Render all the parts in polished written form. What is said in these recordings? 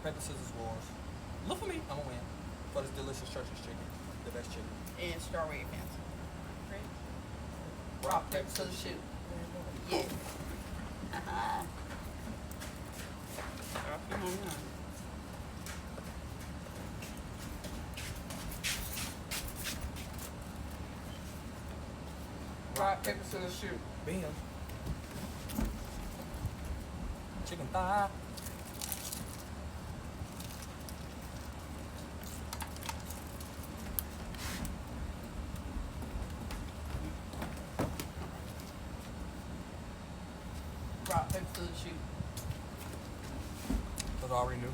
paper, scissors, wars. Look for me. I'm gonna win for this delicious church's chicken, the best chicken. And strawberry pencil. Ready? Rock, paper, scissors, shoot. Yeah. Come on now. Rock, paper, scissors, shoot. Bam. Chicken thigh. Rock, paper, scissors, shoot. Because I already knew.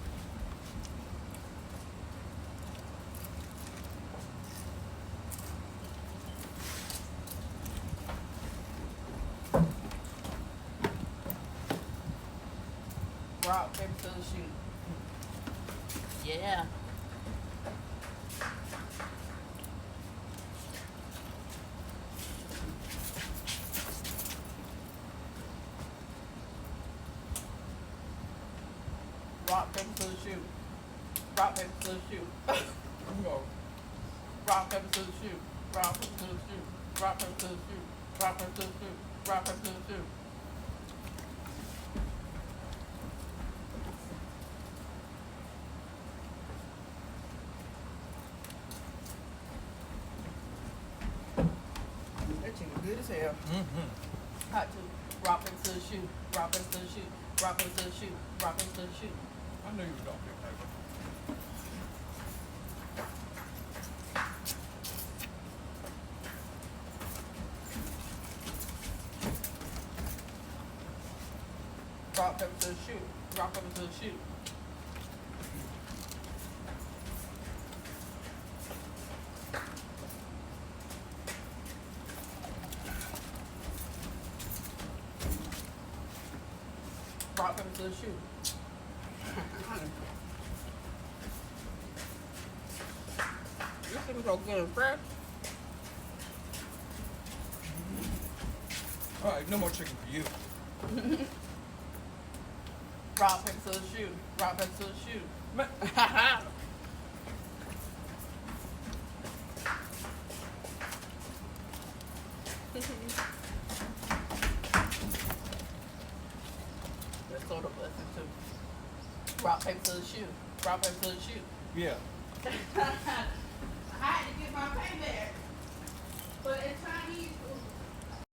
Rock, paper, scissors, shoot. Yeah. Rock, paper, scissors, shoot. Rock, paper, scissors, shoot. Go. Rock, paper, scissors, shoot. Rock, paper, scissors, shoot. Rock, paper, scissors, shoot. Rock, paper, scissors, shoot. Rock, paper, scissors, shoot. That chicken good as hell. Mm-hmm. Hot two. Rock, paper, scissors, shoot. Rock, paper, scissors, shoot. Rock, paper, scissors, shoot. Rock, paper, scissors, shoot. I knew you was gonna pick paper. Rock, paper, scissors, shoot. Rock, paper, scissors, shoot. Rock, paper, scissors, shoot. This thing's so good and fresh. All right, no more chicken for you. Rock, paper, scissors, shoot. Rock, paper, scissors, shoot. Man. That's sort of blessing too. Rock, paper, scissors, shoot. Rock, paper, scissors, shoot. Yeah. I had to get my payback. But in Chinese